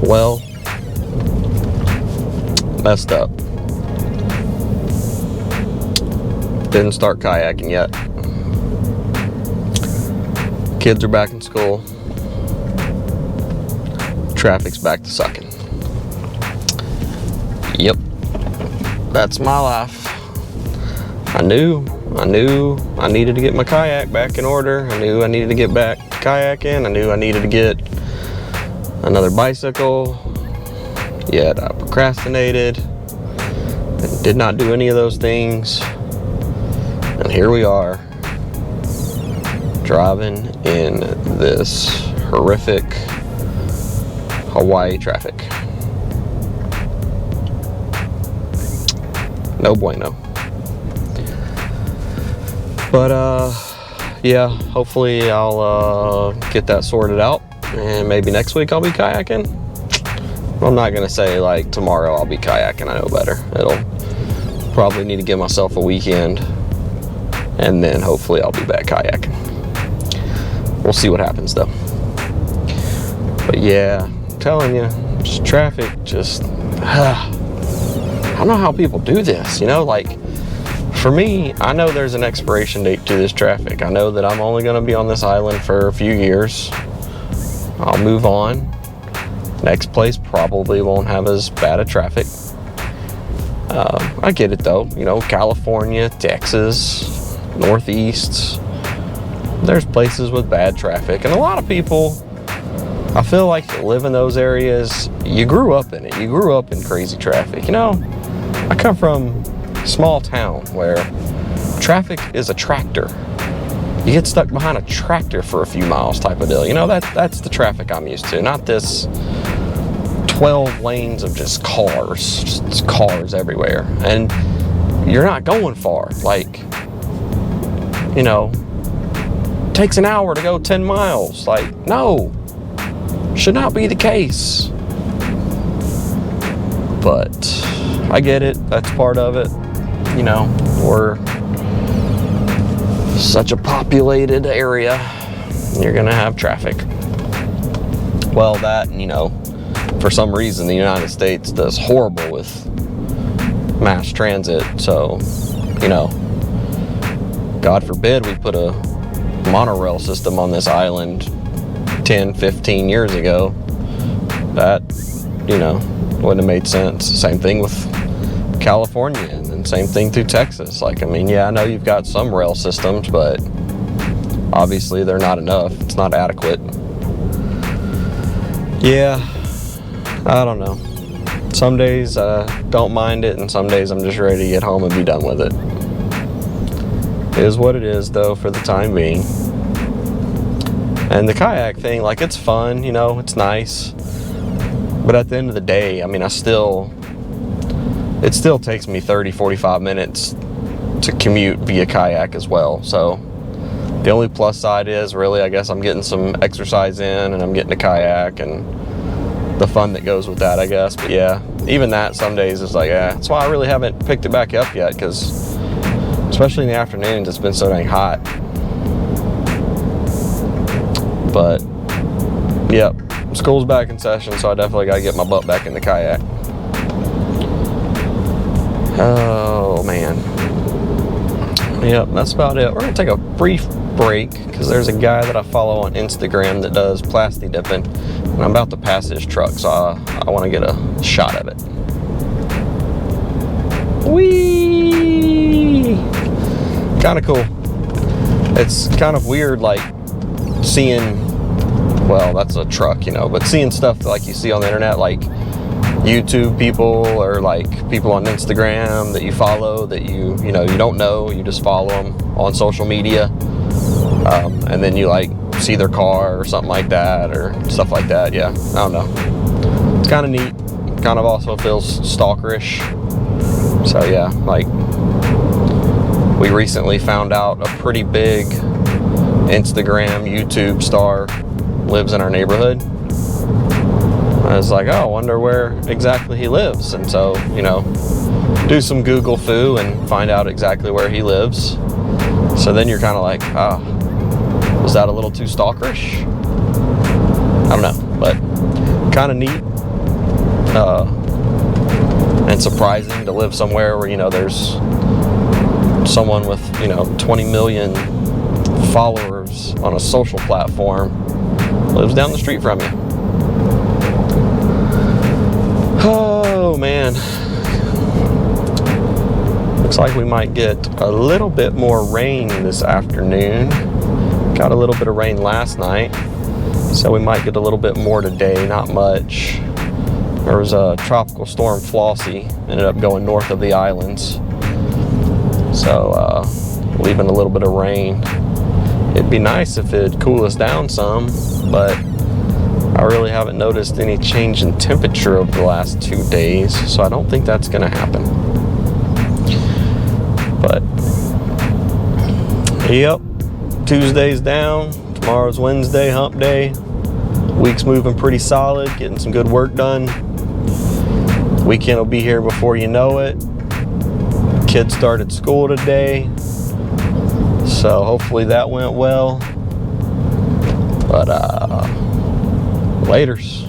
well, messed up. Didn't start kayaking yet. Kids are back in school. Traffic's back to sucking. Yep, that's my life. I knew I needed to get my kayak back in order. I knew I needed to get back kayaking. I knew I needed to get another bicycle. Yet I procrastinated and did not do any of those things. And here we are, driving in this horrific Hawaii traffic. No bueno. But yeah, hopefully I'll get that sorted out, and maybe next week I'll be kayaking. I'm not gonna say like tomorrow I'll be kayaking, I know better. It'll probably need to give myself a weekend, and then hopefully I'll be back kayaking. We'll see what happens though. But yeah, I'm telling you, just traffic, just I don't know how people do this, you know, like for me, I know there's an expiration date to this traffic. I know that I'm only gonna be on this island for a few years. I'll move on. Next place probably won't have as bad a traffic. I get it though, you know, California, Texas, Northeast, there's places with bad traffic, and a lot of people, I feel like, that live in those areas, you grew up in it. You grew up in crazy traffic. You know, I come from a small town where traffic is a tractor. You get stuck behind a tractor for a few miles type of deal. You know, that's the traffic I'm used to, not this 12 lanes of just cars everywhere. And you're not going far. Like, you know, it takes an hour to go 10 miles. Like, no, should not be the case. But I get it, that's part of it. You know, we're such a populated area, you're gonna have traffic. Well, that, and you know, for some reason the United States does horrible with mass transit, so, you know, God forbid we put a monorail system on this island 10, 15 years ago. That, you know, wouldn't have made sense. Same thing with California, and then same thing through Texas. Like, I mean, yeah, I know you've got some rail systems, but obviously they're not enough. It's not adequate. Yeah, I don't know. Some days I don't mind it, and some days I'm just ready to get home and be done with it. It is what it is, though, for the time being. And the kayak thing, like, it's fun, you know, it's nice. But at the end of the day, I mean, it still takes me 30, 45 minutes to commute via kayak as well. So the only plus side is really, I guess I'm getting some exercise in, and I'm getting a kayak and the fun that goes with that, I guess. But yeah, even that some days is like, yeah, that's why I really haven't picked it back up yet, because especially in the afternoons, it's been so dang hot. But yep, school's back in session, so I definitely gotta get my butt back in the kayak. Oh man. Yep, that's about it. We're gonna take a brief break because there's a guy that I follow on Instagram that does plasti dipping, and I'm about to pass his truck, so I want to get a shot of it. Whee! Kind of cool. It's kind of weird, like seeing, well, that's a truck, you know, but seeing stuff like you see on the internet, like YouTube people or like people on Instagram that you follow that you don't know, you just follow them on social media, and then you like see their car or something like that or stuff like that. Yeah, I don't know. It's kind of neat. Kind of also feels stalkerish. So yeah, like we recently found out a pretty big Instagram, YouTube star lives in our neighborhood. I was like, oh, I wonder where exactly he lives. And so, you know, do some Google foo and find out exactly where he lives. So then you're kind of like, oh, was that a little too stalkerish? I don't know, but kind of neat. and surprising to live somewhere where, you know, there's someone with, you know, 20 million followers on a social platform lives down the street from you. Oh man, looks like we might get a little bit more rain this afternoon. Got a little bit of rain last night, so we might get a little bit more today, not much. There was a tropical storm, Flossie, ended up going north of the islands, so leaving a little bit of rain. It'd be nice if it'd cool us down some, but I really haven't noticed any change in temperature over the last 2 days, so I don't think that's gonna happen. But yep, Tuesday's down, tomorrow's Wednesday, hump day. Week's moving pretty solid, getting some good work done. Weekend will be here before you know it. Kids started school today, so hopefully that went well. But laters.